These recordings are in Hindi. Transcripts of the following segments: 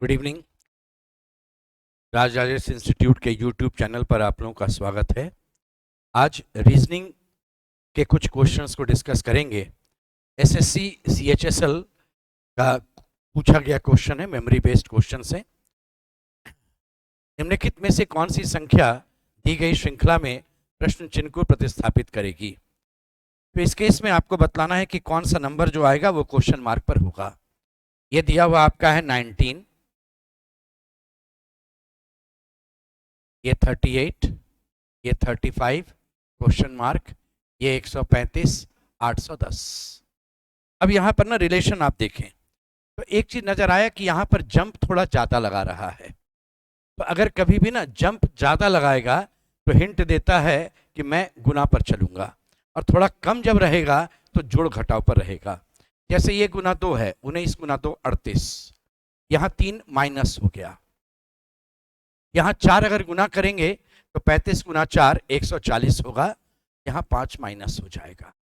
Good evening. राजराजेश इंस्टीट्यूट के यूट्यूब चैनल पर आप लोगों का स्वागत है। आज रीजनिंग के कुछ क्वेश्चंस को डिस्कस करेंगे। एसएससी सीएचएसएल का पूछा गया क्वेश्चन है, मेमोरी बेस्ड क्वेश्चन है। निम्नलिखित में से कौन सी संख्या दी गई श्रृंखला में प्रश्न चिन्ह को प्रतिस्थापित करेगी? तो इस केस में आपको बतलाना है कि कौन सा नंबर जो आएगा वो क्वेश्चन मार्क पर होगा। ये दिया हुआ आपका है 19, ये 38, ये 35 क्वेश्चन मार्क, ये 135, 810। अब यहां पर ना रिलेशन आप देखें तो एक चीज नजर आया कि यहां पर जंप थोड़ा ज्यादा लगा रहा है। तो अगर कभी भी ना जंप ज्यादा लगाएगा तो हिंट देता है कि मैं गुना पर चलूंगा, और थोड़ा कम जब रहेगा तो जोड़ घटाव पर रहेगा। जैसे ये गुना 2 है, 19 गुना 2 38, यहां 3 माइनस हो गया। यहां 4 अगर गुना करेंगे तो 35 गुना 4 140 होगा, यहां 5 माइनस हो जाएगा।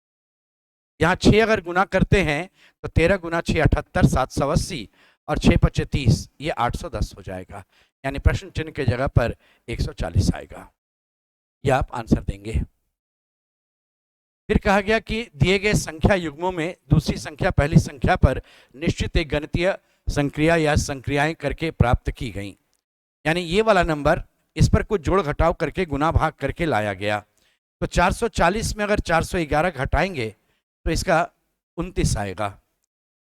यहां 6 अगर गुना करते हैं तो 13 गुना 6 78 780, और 6 पचे 30, ये 810 हो जाएगा। यानी प्रश्न चिन्ह के जगह पर 140 आएगा। यह आप आंसर देंगे। फिर कहा गया कि दिए गए संख्या युग्मों में दूसरी संख्या पहली संख्या पर निश्चित एक गणितीय संक्रिया या संक्रियाएं करके प्राप्त की गई। यानी ये वाला नंबर, इस पर कुछ जोड़ घटाव करके गुना भाग करके लाया गया। तो 440 में अगर 411 घटाएंगे तो इसका 29 आएगा।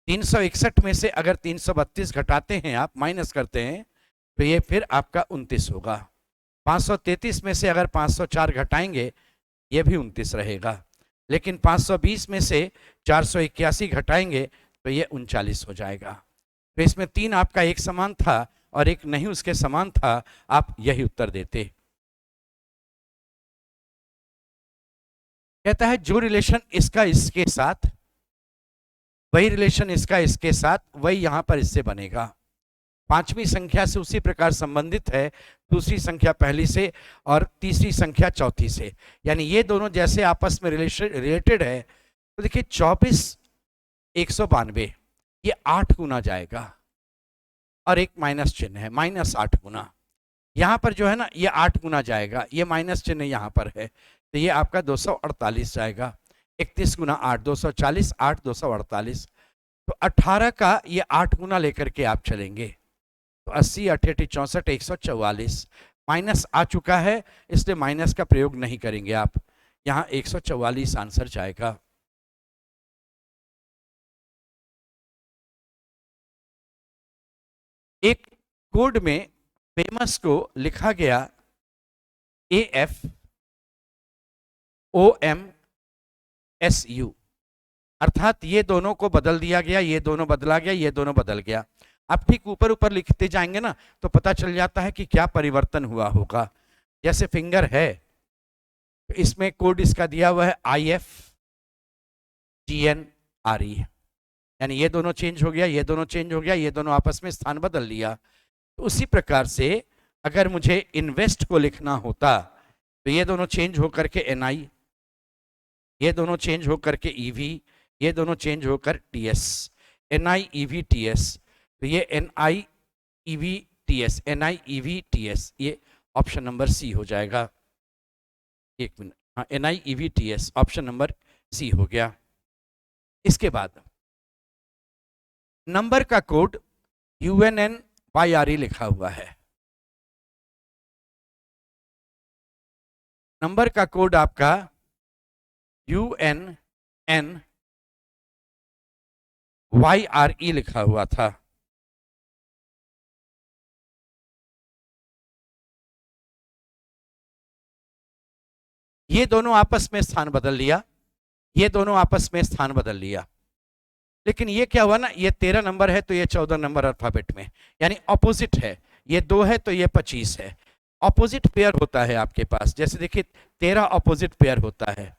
361 में से अगर 332 घटाते हैं, आप माइनस करते हैं, तो ये फिर आपका 29 होगा। 533 में से अगर 504 घटाएंगे, ये भी 29 रहेगा। लेकिन 520 में से 481 घटाएंगे तो ये 39 हो जाएगा। तो इसमें 3 आपका एक समान था और एक नहीं उसके समान था, आप यही उत्तर देते। कहता है जो रिलेशन इसका इसके साथ, वही रिलेशन इसका इसके साथ, वही यहां पर इससे बनेगा। पांचवी संख्या से उसी प्रकार संबंधित है दूसरी संख्या पहली से, और तीसरी संख्या चौथी से। यानी ये दोनों जैसे आपस में रिलेटेड है। तो देखिए 24 192, ये 8 गुना जाएगा, और एक माइनस चिन्ह है, -8 गुना। यहां पर जो है ना ये 8 गुना जाएगा, ये माइनस चिन्ह यहां पर है, तो ये आपका 248 जाएगा। 31 गुना 8 240, 8 248। तो 18 का ये 8 गुना लेकर के आप चलेंगे तो 80 8 64 144 माइनस आ चुका है, इसलिए माइनस का प्रयोग नहीं करेंगे आप। यहां 144 आंसर जाएगा। एक कोड में फेमस को लिखा गया AFOMSU, अर्थात ये दोनों को बदल दिया गया, ये दोनों बदला गया, ये दोनों बदल गया। आप ठीक ऊपर ऊपर लिखते जाएंगे ना तो पता चल जाता है कि क्या परिवर्तन हुआ होगा। जैसे फिंगर है, तो इसमें कोड इसका दिया हुआ है IFGNRE, यानी ये दोनों चेंज हो गया, ये दोनों चेंज हो गया, ये दोनों आपस में स्थान बदल लिया। तो उसी प्रकार से अगर मुझे इन्वेस्ट को लिखना होता तो ये दोनों चेंज होकर के NI, ये दोनों चेंज होकर के EV, ये दोनों चेंज होकर TS, NIEVTS। तो ये NIEVTS, NIEVTS, ये ऑप्शन नंबर C हो जाएगा। एक मिनट, हाँ, NIEVTS ऑप्शन नंबर C हो गया। इसके बाद नंबर का कोड UNNYRE लिखा हुआ है। नंबर का कोड आपका UNNYRE लिखा हुआ था। ये दोनों आपस में स्थान बदल लिया, ये दोनों आपस में स्थान बदल लिया। लेकिन ये क्या हुआ ना, ये 13 नंबर है तो ये 14 नंबर अल्फाबेट में, यानी ऑपोजिट है। ये 2 है तो ये 25 है। ऑपोजिट पेयर होता है आपके पास। जैसे देखिए 13 ऑपोजिट पेयर होता है।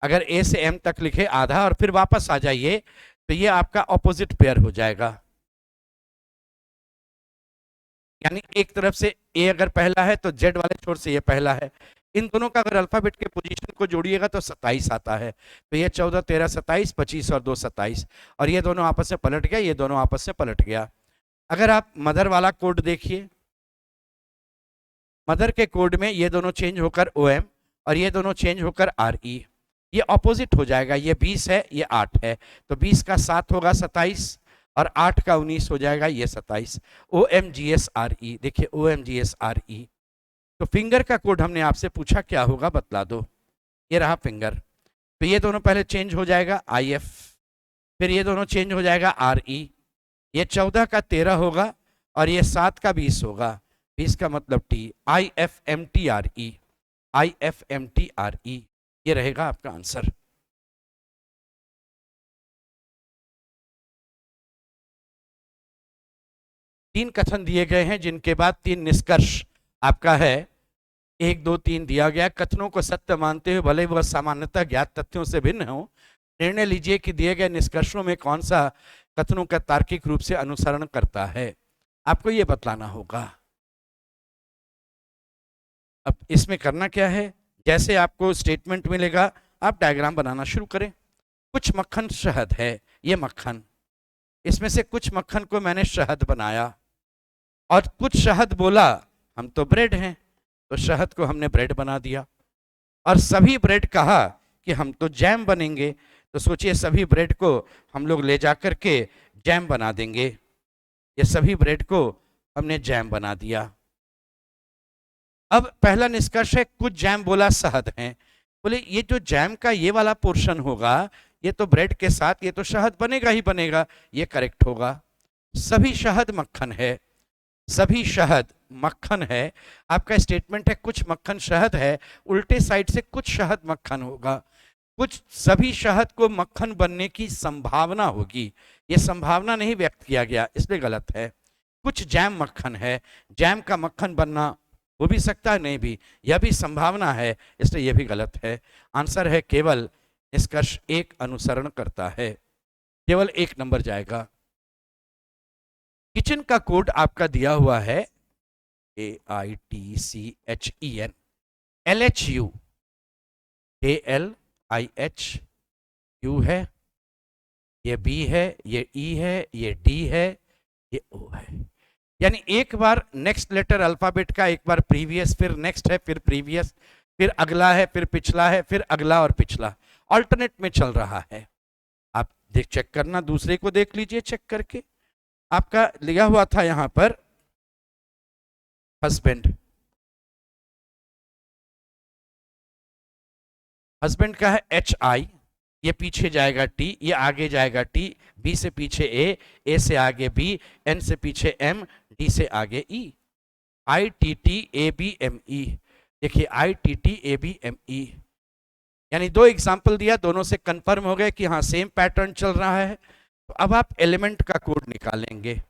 अगर A से M तक लिखे आधा और फिर वापस आ जाइए तो ये आपका ऑपोजिट पेयर हो जाएगा। यानी एक तरफ से A अगर पहला है तो Z वाले छोर से ये पहला है, इन दोनों का अगर अल्फाबेट के पोजीशन को जोड़िएगा तो 27 आता है। तो ये 14 13 27, 25 और 2 27, और ये दोनों आपस में पलट गया, ये दोनों आपस में पलट गया। अगर आप मदर वाला कोड देखिए, मदर के कोड में ये दोनों चेंज होकर OM और ये दोनों चेंज होकर RE, ये ऑपोजिट हो जाएगा। ये 20 है, ये 8 है, तो 20 का 7 होगा 27 और 8 का 19 हो जाएगा, ये 27। OMGSRE, देखिए OMGSRE। तो फिंगर का कोड हमने आपसे पूछा क्या होगा, बतला दो। ये रहा फिंगर, तो ये दोनों पहले चेंज हो जाएगा IF, फिर ये दोनों चेंज हो जाएगा RE, ये 14 का 13 होगा और ये 7 का 20 होगा, 20 का मतलब T, IFMTRE, IFMTRE, ये रहेगा आपका आंसर। तीन कथन दिए गए हैं जिनके बाद 3 निष्कर्ष आपका है। 1 2 3 दिया गया। कथनों को सत्य मानते हुए भले वह सामान्यतः ज्ञात तथ्यों से भिन्न हो, निर्णय लीजिए कि दिए गए निष्कर्षों में कौन सा कथनों का तार्किक रूप से अनुसरण करता है। आपको यह बतलाना होगा। अब इसमें करना क्या है, जैसे आपको स्टेटमेंट मिलेगा आप डायग्राम बनाना शुरू करें। कुछ मक्खन शहद है, ये मक्खन, इसमें से कुछ मक्खन को मैंने शहद बनाया, और कुछ शहद बोला हम तो ब्रेड हैं, तो शहद को हमने ब्रेड बना दिया। और सभी ब्रेड कहा कि हम तो जैम बनेंगे, तो सोचिए सभी ब्रेड को हम लोग ले जाकर के जैम बना देंगे। ये सभी ब्रेड को हमने जैम बना दिया। अब पहला निष्कर्ष है कुछ जैम बोला शहद हैं, बोले ये जो जैम का ये वाला पोर्शन होगा ये तो ब्रेड के साथ ये तो शहद बनेगा ही बनेगा, ये करेक्ट होगा। सभी शहद मक्खन है, सभी शहद मक्खन है। आपका स्टेटमेंट है कुछ मक्खन शहद है, उल्टे साइड से कुछ शहद मक्खन होगा। कुछ सभी शहद को मक्खन बनने की संभावना होगी, ये संभावना नहीं व्यक्त किया गया इसलिए गलत है। कुछ जैम मक्खन है, जैम का मक्खन बनना हो भी सकता है नहीं भी, यह भी संभावना है इसलिए यह भी गलत है। आंसर है केवल निष्कर्ष 1 अनुसरण करता है, केवल 1 नंबर जाएगा। किचन का कोड आपका दिया हुआ है AITCHEN, LHU, ALIHU है, ये B है, ये E है, ये D है, ये O है। यानी एक बार नेक्स्ट लेटर अल्फाबेट का, एक बार प्रीवियस, फिर नेक्स्ट है, फिर प्रीवियस, फिर अगला है, फिर पिछला है, फिर अगला और पिछला, अल्टरनेट में चल रहा है। आप देख चेक करना, दूसरे को देख लीजिए चेक करके। आपका लिया हुआ था यहां पर हस्बैंड, हस्बैंड का है HI, ये पीछे जाएगा T, ये आगे जाएगा T, B से पीछे A से आगे B, N से पीछे M, D से आगे E, ITTABME। देखिए ITTABME, यानी 2 एग्जाम्पल दिया, दोनों से कंफर्म हो गए कि हाँ सेम पैटर्न चल रहा है। तो अब आप एलिमेंट का कोड निकालेंगे।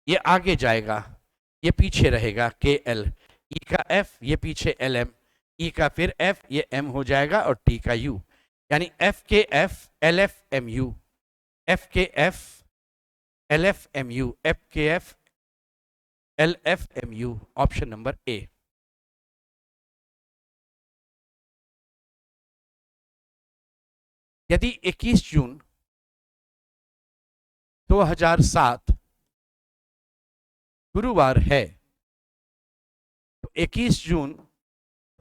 ये आगे जाएगा, ये पीछे रहेगा KL, E का F, ये पीछे LM, E का फिर F, ये M हो जाएगा और T का U, यानी FKF LFMU, FKF LFMU, FKF LFMU, option number A। यदि 21 जून 2007 गुरुवार है तो 21 जून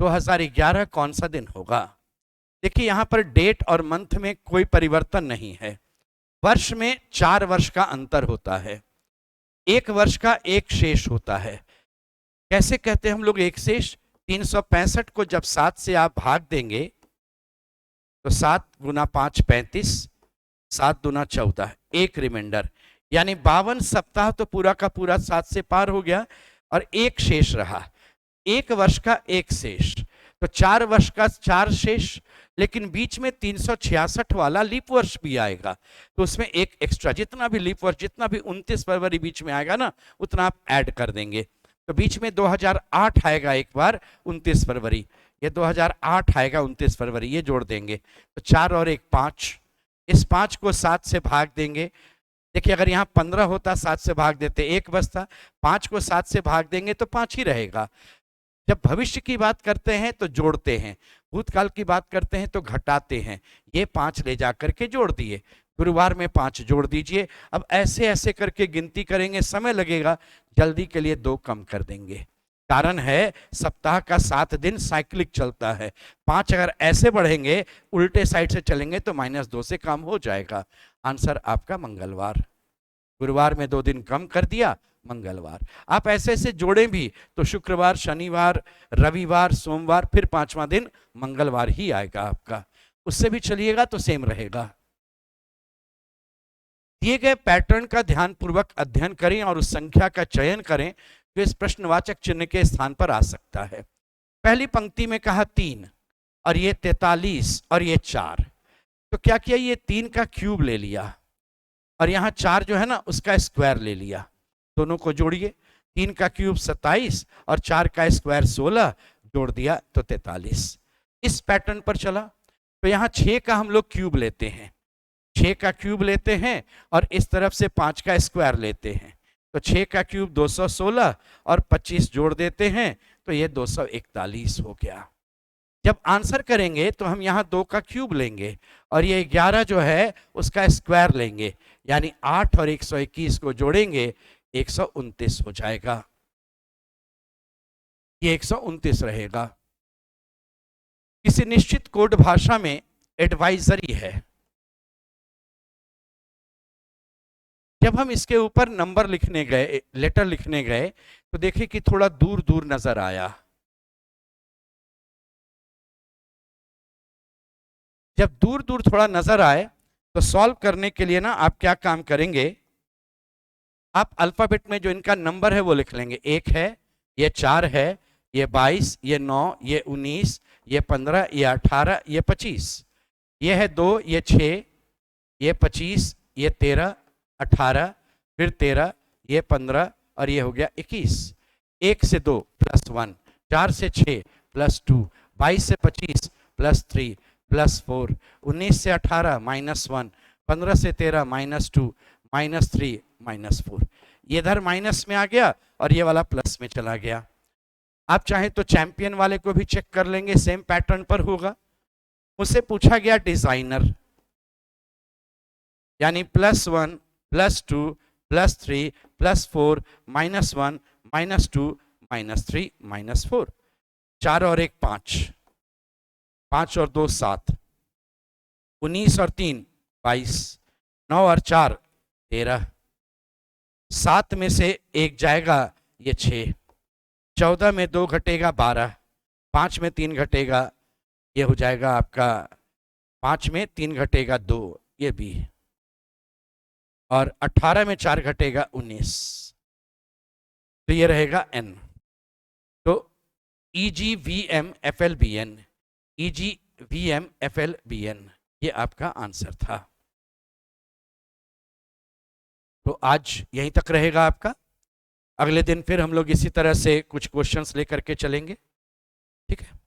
2011 कौन सा दिन होगा? देखिए यहां पर डेट और मंथ में कोई परिवर्तन नहीं है। वर्ष में 4 वर्ष का अंतर होता है, 1 वर्ष का एक शेष होता है। कैसे कहते हैं हम लोग एक शेष? 365 को जब 7 से आप भाग देंगे तो 7 गुना 5 35, 7 दुना 14, एक रिमाइंडर, यानी 52 सप्ताह तो पूरा का पूरा 7 से पार हो गया और एक शेष रहा। 1 वर्ष का एक शेष, तो 4 वर्ष का 4 शेष, लेकिन बीच में 366 वाला लीप वर्ष भी आएगा, तो उसमें एक एक्स्ट्रा, जितना भी लीप वर्ष, जितना भी 29 फरवरी बीच में आएगा ना, उतना आप ऐड कर देंगे। तो बीच में 2008 आएगा एक बार 29 फरवरी, ये 2008 आएगा 29 फरवरी, ये जोड़ देंगे तो 4 और 1 5, इस 5 को 7 से भाग देंगे। देखिए अगर यहाँ 15 होता 7 से भाग देते 1 बचता, 5 को 7 से भाग देंगे तो 5 ही रहेगा। जब भविष्य की बात करते हैं तो जोड़ते हैं, भूतकाल की बात करते हैं तो घटाते हैं। ये 5 ले जाकर के जोड़ दिए, गुरुवार में 5 जोड़ दीजिए। अब ऐसे ऐसे करके गिनती करेंगे, समय लगेगा, जल्दी के लिए 2 कम कर देंगे। कारण है सप्ताह का 7 दिन साइक्लिक चलता है, 5 अगर ऐसे बढ़ेंगे उल्टे साइड से चलेंगे तो -2 से काम हो जाएगा। आंसर आपका मंगलवार। गुरुवार में 2 दिन कम कर दिया, मंगलवार। आप ऐसे ऐसे जोड़े भी तो शुक्रवार, शनिवार, रविवार, सोमवार, फिर 5वां दिन मंगलवार ही आएगा आपका। उससे भी चलिएगा तो सेम रहेगा। दिए गए पैटर्न का ध्यानपूर्वक अध्ययन करें और उस संख्या का चयन करें जो इस प्रश्नवाचक चिन्ह के स्थान पर आ सकता है। पहली पंक्ति में कहा 3 और ये 43 और ये 4, तो क्या किया, ये 3 का क्यूब ले लिया और यहाँ 4 जो है ना उसका स्क्वायर ले लिया। दोनों को जोड़िए, 3 का क्यूब 27 और 4 का स्क्वायर 16, जोड़ दिया तो 43। इस पैटर्न पर चला तो यहाँ 6 का हम लोग क्यूब लेते हैं, 6 का क्यूब लेते हैं और इस तरफ से 5 का स्क्वायर लेते हैं, तो 6 का क्यूब 216 और 25 जोड़ देते हैं तो ये 241 हो गया। जब आंसर करेंगे तो हम यहाँ 2 का क्यूब लेंगे और ये 11 जो है उसका स्क्वायर लेंगे, यानी 8 और 121 को जोड़ेंगे, 129 हो जाएगा। ये 129 रहेगा। किसी निश्चित कोड भाषा में एडवाइजरी है। जब हम इसके ऊपर नंबर लिखने गए, लेटर लिखने गए, तो देखिए कि थोड़ा दूर दूर नजर आया। जब दूर दूर थोड़ा नजर आए तो सॉल्व करने के लिए ना आप क्या काम करेंगे, आप अल्फाबेट में जो इनका नंबर है वो लिख लेंगे। 1 है, ये 4 है, ये 22, ये 9, ये 19, ये 15, ये 18, ये 25, ये है 2, ये 6, ये 25, ये 13, 18, फिर 13, ये 15 और ये हो गया 21। 1 से 2 +1, 4 से 6 +2, 22 से 25 +3 +4, 19 से 18 -1, 15 से 13 -2 -3 -4। ये इधर माइनस में आ गया और ये वाला प्लस में चला गया। आप चाहें तो चैंपियन वाले को भी चेक कर लेंगे, सेम पैटर्न पर होगा। मुझसे पूछा गया डिजाइनर, यानी +1 +2 +3 +4 -1 -2 -3 -4। 4 और 1 5, 5 और 2 7, 19 और 3 22, 9 और 4 13, 7 में से 1 जाएगा, ये 6, 14 में 2 घटेगा 12, 5 में 3 घटेगा, ये हो जाएगा आपका 5 में 3 घटेगा 2, ये भी, और 18 में 4 घटेगा 19, तो ये रहेगा n। तो EGVM FLBN, EGVM FLBN, ये आपका आंसर था। तो आज यहीं तक रहेगा आपका। अगले दिन फिर हम लोग इसी तरह से कुछ क्वेश्चंस लेकर के चलेंगे, ठीक है।